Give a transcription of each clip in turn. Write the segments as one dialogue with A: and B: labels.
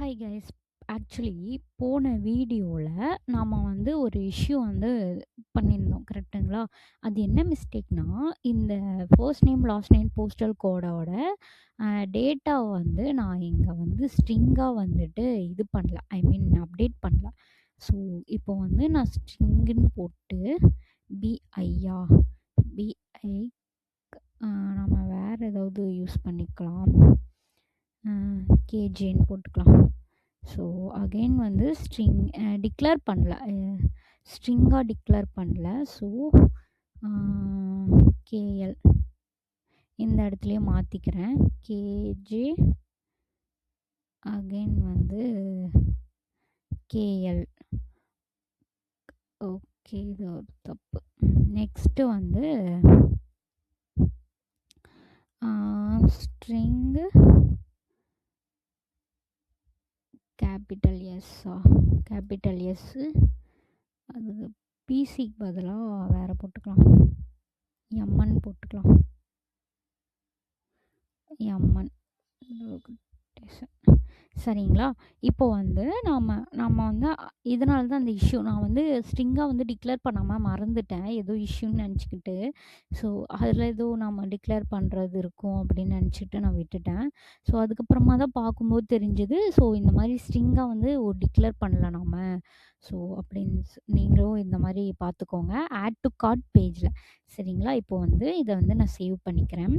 A: Hi guys. Actually போன வீடியோல நாம வந்து ஒரு இஷ்யூ வந்து பண்ணியிருந்தோம். கரெக்ட்டுங்களா? அது என்ன மிஸ்டேக்னா, இந்த first name, last name postal கோடோட டேட்டா வந்து நான் இங்க வந்து ஸ்ட்ரிங்கா வந்துட்டு இது பண்ணல. ஐ மீன் அப்டேட் பண்ணல. ஸோ, இப்போ வந்து நான் ஸ்ட்ரிங்குன்னு போட்டு பிஐயா பிஐ நம்ம வேற ஏதாவது யூஸ் பண்ணிக்கலாம். கேஜேன்னு போட்டுக்கலாம். ஸோ அகெயின் வந்து ஸ்ட்ரிங் டிக்ளேர் பண்ணல, ஸ்ட்ரிங்காக டிக்ளேர் பண்ணல. ஸோ கேஎல் இந்த இடத்துலையே மாற்றிக்கிறேன். கேஜே அகெயின் வந்து கேஎல். ஓகே, இது ஒரு தப்பு. நெக்ஸ்ட்டு வந்து ஸ்ட்ரிங்கு கேபிட்டல் எஸ்ஸா, கேபிட்டல் எஸ்ஸு, அது பிசிக்கு பதிலாக வேறு போட்டுக்கலாம். எம்என் போட்டுக்கலாம். எம்என் சரிங்களா? இப்போ வந்து நம்ம வந்து இதனால தான் அந்த இஷ்யூ நான் வந்து ஸ்ட்ரிங்காக வந்து டிக்ளேர் பண்ணாமல் மறந்துட்டேன். ஏதோ இஷ்யூன்னு நினச்சிக்கிட்டு. ஸோ அதில் ஏதோ நம்ம டிக்ளேர் பண்ணுறது இருக்கும் அப்படின்னு நினச்சிட்டு நான் விட்டுட்டேன். ஸோ அதுக்கப்புறமா தான் பார்க்கும்போது தெரிஞ்சுது. ஸோ இந்த மாதிரி ஸ்ட்ரிங்காக வந்து ஒரு டிக்ளேர் பண்ணல நாம. ஸோ அப்படின்னு நீங்களும் இந்த மாதிரி பார்த்துக்கோங்க. ஆட் டு கார்ட் பேஜில். சரிங்களா? இப்போ வந்து இதை வந்து நான் சேவ் பண்ணிக்கிறேன்.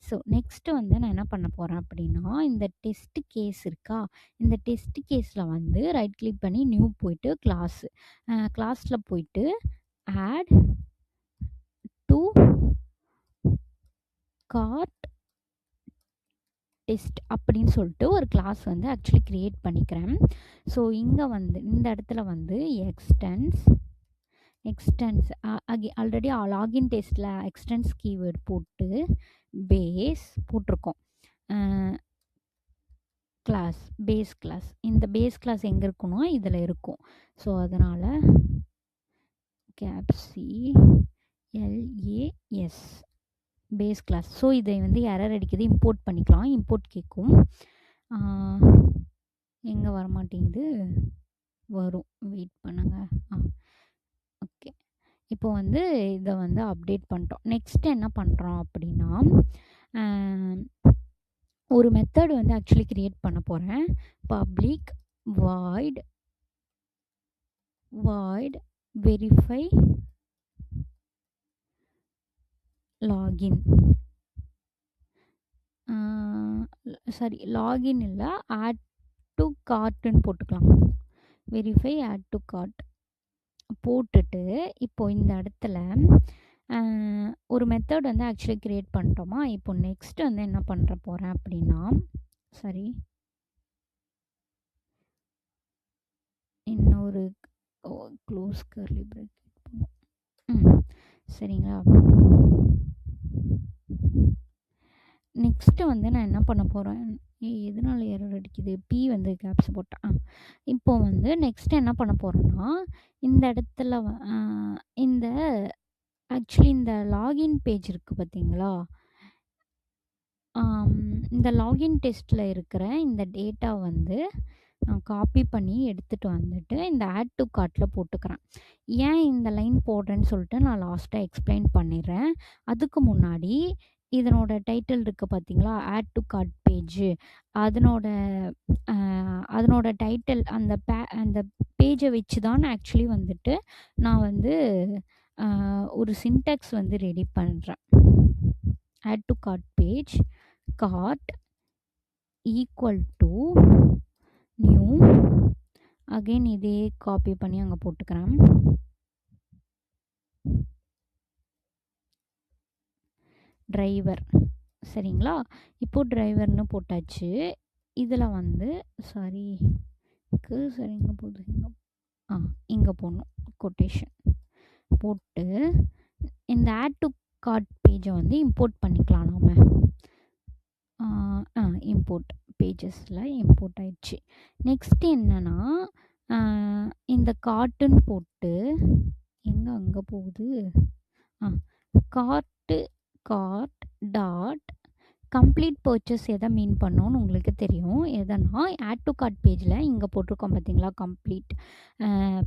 A: ஸோ நெக்ஸ்ட்டு வந்து நான் என்ன பண்ண போகிறேன் அப்படின்னா, இந்த டெஸ்ட் கேஸ் இருக்கா, இந்த டெஸ்ட் கேஸில் வந்து ரைட் கிளிக் பண்ணி நியூ போயிட்டு கிளாஸில் போயிட்டு ஆட் டு கார்ட் டெஸ்ட் அப்படின்னு சொல்லிட்டு ஒரு கிளாஸ் வந்து ஆக்சுவலி க்ரியேட் பண்ணிக்கிறேன். ஸோ இங்கே வந்து இந்த இடத்துல வந்து எக்ஸ்டென்ஸ் ஆல்ரெடி லாகின் டெஸ்ட்டில் எக்ஸ்டென்ஸ் கீவேர்ட் போட்டு பேஸ் போட்டிருக்கோம். கிளாஸ் பேஸ் கிளாஸ், இந்த பேஸ் கிளாஸ் எங்கே இருக்குன்னா இதில் இருக்கும். ஸோ அதனால் கேப்சி எல்ஏஎஸ் பேஸ் கிளாஸ். ஸோ இதை வந்து எரர் அடிக்குது, இம்போர்ட் பண்ணிக்கலாம். இம்போர்ட் கேட்கும், எங்கே வரமாட்டேங்குது, வரும், வெயிட் பண்ணுங்க. ஓகே, இப்போ வந்து இதை வந்து அப்டேட் பண்ணிட்டோம். நெக்ஸ்ட் என்ன பண்ணுறோம் அப்படின்னா, ஒரு மெத்தட் வந்து ஆக்சுவலி க்ரியேட் பண்ண போகிறேன். Public void verify login. Sorry, login இல்லை, ஆட் டு கார்ட்டுன்னு போட்டுக்கலாம். வெரிஃபை ஆட் டு கார்ட் போட்டுட்டு இப்போ இந்த இடத்துல ஒரு மெத்தட் வந்து ஆக்சுவலி க்ரியேட் பண்ணிட்டோமா. இப்போ நெக்ஸ்ட் வந்து என்ன பண்ணுற போகிறேன் அப்படின்னா, சரி இன்னொரு க்ளோஸ் கர்லி ப்ராக்கெட் சரிங்களா. நெக்ஸ்ட்டு வந்து நான் என்ன பண்ண போகிறேன், எதனால எரர் அடிக்குது, பி வந்து கேப்ஸ் போட்டேன். இப்போ வந்து நெக்ஸ்ட் என்ன பண்ண போகிறேன்னா, இந்த இடத்துல இந்த ஆக்சுவலி இந்த லாகின் பேஜ் இருக்குது பார்த்தீங்களா, இந்த லாகின் டெஸ்ட்டில் இருக்கிற இந்த டேட்டா வந்து நான் காப்பி பண்ணி எடுத்துகிட்டு வந்துட்டு இந்த ஆட் டு கார்ட்டில் போட்டுக்கிறேன். ஏன் இந்த லைன் போடுறேன்னு சொல்லிட்டு நான் லாஸ்ட்டாக எக்ஸ்பிளைன் பண்ணிடுறேன். அதுக்கு முன்னாடி இதனோட டைட்டில் இருக்குது பார்த்தீங்களா, ஆட் டு கார்ட் பேஜு, அதனோட டைட்டில் அந்த பேஜை வச்சு தான் ஆக்சுவலி வந்துட்டு நான் வந்து ஒரு சின்டாக்ஸ் வந்து ரெடி பண்ணுறேன். Add to cart page cart equal to new, again இதே காப்பி பண்ணி அங்கே போட்டுக்கிறேன். டிரைவர் சரிங்களா. இப்போது டிரைவர்னு போட்டாச்சு. இதில் வந்து சாரி இங்கே போகுது, இங்கே போடணும். கொட்டேஷன் போட்டு இந்த ஆட் டு கார்ட் பேஜை வந்து இம்போர்ட் பண்ணிக்கலாம். நாம் இம்போர்ட் பேஜஸில் இம்போர்ட் ஆயிடுச்சு. நெக்ஸ்ட் என்னன்னா, இந்த கார்ட்டுன்னு போட்டு அங்கே போகுது, கார்ட் டாட் கம்ப்ளீட் பர்ச்சேஸ் எதை மீன் பண்ணும்னு உங்களுக்கு தெரியும். எதன்னா ஆட் டு கார்ட் பேஜில் இங்கே போட்டிருக்கோம் பார்த்தீங்களா, கம்ப்ளீட்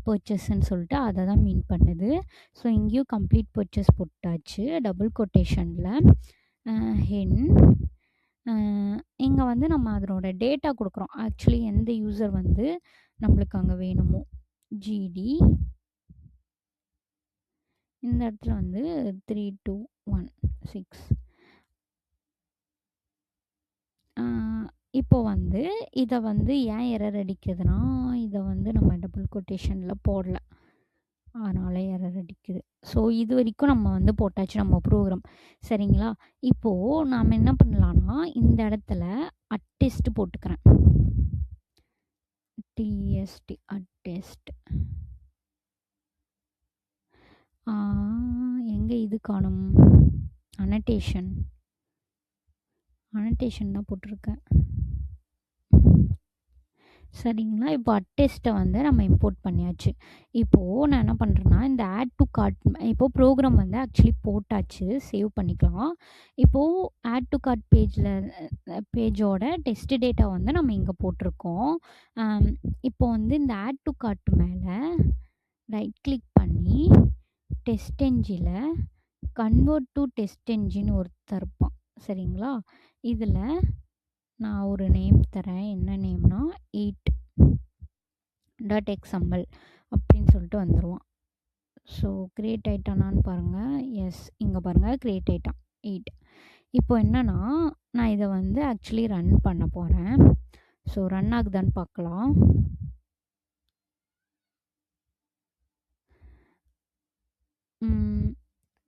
A: பர்ச்சேஸ்ன்னு சொல்லிட்டு அதை தான் மீன் பண்ணுது. ஸோ இங்கேயும் கம்ப்ளீட் பர்ச்சேஸ் போட்டாச்சு டபுள் கொட்டேஷனில். ஹென் இங்கே வந்து நம்ம அதனோட டேட்டா கொடுக்குறோம். ஆக்சுவலி எந்த யூசர் வந்து நம்மளுக்கு அங்கே வேணுமோ ஜிடி இந்த இடத்துல வந்து 3216. இப்போ வந்து இதை வந்து ஏன் எரர் அடிக்குதுன்னா, இதை வந்து நம்ம டபுள் கொட்டேஷனில் போடல, அதனால எரர் அடிக்குது. ஸோ இது வரைக்கும் நம்ம வந்து போட்டாச்சு நம்ம ப்ரோக்ராம். சரிங்களா? இப்போது நாம் என்ன பண்ணலான்னா, இந்த இடத்துல அட்டெஸ்ட் போட்டுக்கிறேன். டிஎஸ்டி அட்டெஸ்ட். எங்கே இது காணும்? அனடேஷன் தான் போட்டிருக்கேன். சரிங்களா? இப்போ அட்டெஸ்ட்டை வந்து நம்ம இம்போர்ட் பண்ணியாச்சு. இப்போது நான் என்ன பண்ணுறேன்னா, இந்த ஆட் டு கார்ட் இப்போது ப்ரோக்ராம் வந்து ஆக்சுவலி போட்டாச்சு, சேவ் பண்ணிக்கலாம். இப்போது ஆட் டு கார்ட் பேஜோட டெஸ்ட் டேட்டா வந்து நம்ம இங்கே போட்டிருக்கோம். இப்போ வந்து இந்த ஆட் டு கார்ட் மேலே ரைட் கிளிக் பண்ணி டெஸ்ட் என்ஜினில் கன்வெர்ட் டு டெஸ்ட் என்ஜின் ஒருத்தர் இருப்பான். சரிங்களா? இதில் நான் ஒரு நேம் தரேன். என்ன நேம்னா 8.xml அப்படின்னு சொல்லிட்டு வந்துடுவான். ஸோ க்ரியேட் ஆகிட்டானான்னு பாருங்கள். எஸ், இங்கே பாருங்கள் க்ரியேட் ஆகிட்டான் 8. இப்போ என்னென்னா, நான் இதை வந்து ஆக்சுவலி ரன் பண்ண போகிறேன். ஸோ ரன் ஆகுதான்னு பார்க்கலாம்.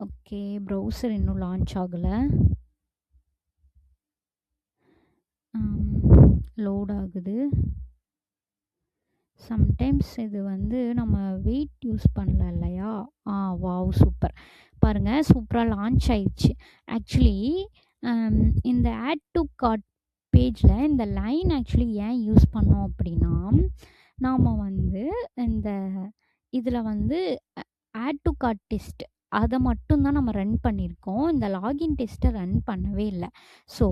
A: ஓகே, ப்ரௌசர் இன்னும் லான்ச் ஆகலை, லோட் ஆகுது. சம்டைம்ஸ் இது வந்து நம்ம வெயிட் யூஸ் பண்ணல இல்லையா? Wow, super. பாருங்கள், சூப்பராக லான்ச் ஆயிடுச்சு. ஆக்சுவலி இந்த ஆட் டு கார்ட் பேஜில் இந்த லைன் ஆக்சுவலி ஏன் யூஸ் பண்ணோம் அப்படின்னா, நாம் வந்து இந்த இதில் வந்து ஆட் டு கார்ட் டெஸ்ட் அதை மட்டும்தான் நம்ம ரன் பண்ணியிருக்கோம். இந்த லாகின் டெஸ்ட்டை ரன் பண்ணவே இல்லை. ஸோ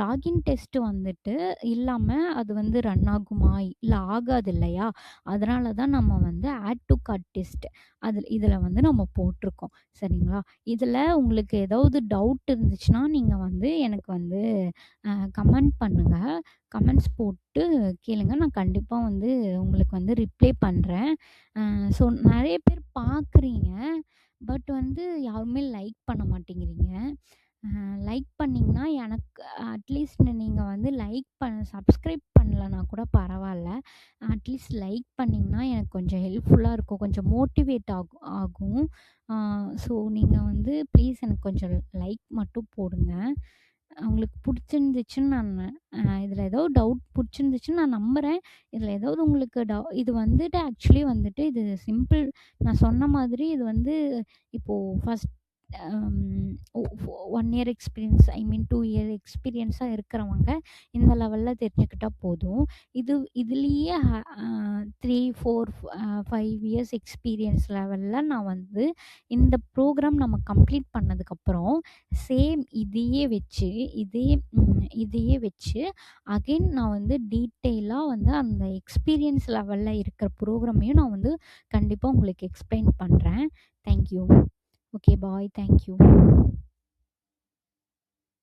A: லாகின் டெஸ்ட்டு வந்துட்டு இல்லாமல் அது வந்து ரன் ஆகுமா? இல்லை, ஆகாது இல்லையா? அதனால தான் நம்ம வந்து ஆட் டு கார்ட் டெஸ்ட் இதில் வந்து நம்ம போட்டிருக்கோம். சரிங்களா? இதில் உங்களுக்கு ஏதாவது டவுட் இருந்துச்சுன்னா நீங்கள் வந்து எனக்கு வந்து கமெண்ட் பண்ணுங்கள். கமெண்ட்ஸ் போட்டு கேளுங்க, நான் கண்டிப்பாக வந்து உங்களுக்கு வந்து ரிப்ளை பண்ணுறேன். ஸோ நிறைய பேர் பார்க்குறீங்க, பட் வந்து யாருமே லைக் பண்ண மாட்டேங்கிறீங்க. லைக் பண்ணிங்கன்னா எனக்கு அட்லீஸ்ட் நீங்கள் வந்து சப்ஸ்கிரைப் பண்ணலன்னா கூட பரவாயில்ல, அட்லீஸ்ட் லைக் பண்ணிங்கன்னா எனக்கு கொஞ்சம் ஹெல்ப்ஃபுல்லாக இருக்கும், கொஞ்சம் மோட்டிவேட் ஆகும். ஸோ நீங்கள் வந்து ப்ளீஸ் எனக்கு கொஞ்சம் லைக் மட்டும் போடுங்க. உங்களுக்கு பிடிச்சிருந்துச்சுன்னு நான் இதில் ஏதோ டவுட் பிடிச்சிருந்துச்சுன்னு நான் நம்புகிறேன். இதில் ஏதாவது உங்களுக்கு இது வந்துட்டு ஆக்சுவலி வந்துட்டு இது சிம்பிள். நான் சொன்ன மாதிரி இது வந்து இப்போது ஃபஸ்ட் 1 இயர் எக்ஸ்பீரியன்ஸ், ஐ மீன் 2 இயர் எக்ஸ்பீரியன்ஸாக இருக்கிறவங்க இந்த லெவலில் தெரிஞ்சுக்கிட்டால் போதும். இதுலேயே 3, 4, 5 இயர்ஸ் எக்ஸ்பீரியன்ஸ் லெவலில் நான் வந்து இந்த ப்ரோக்ராம் நம்ம கம்ப்ளீட் பண்ணதுக்கப்புறம் சேம் இதையே வச்சு அகைன் நான் வந்து டீட்டெயிலாக வந்து அந்த எக்ஸ்பீரியன்ஸ் லெவலில் இருக்கிற ப்ரோக்ராமையும் நான் வந்து கண்டிப்பாக உங்களுக்கு எக்ஸ்பிளைன் பண்ணுறேன். தேங்க்யூ. ஓகே, பாய். தேங்க்யூ.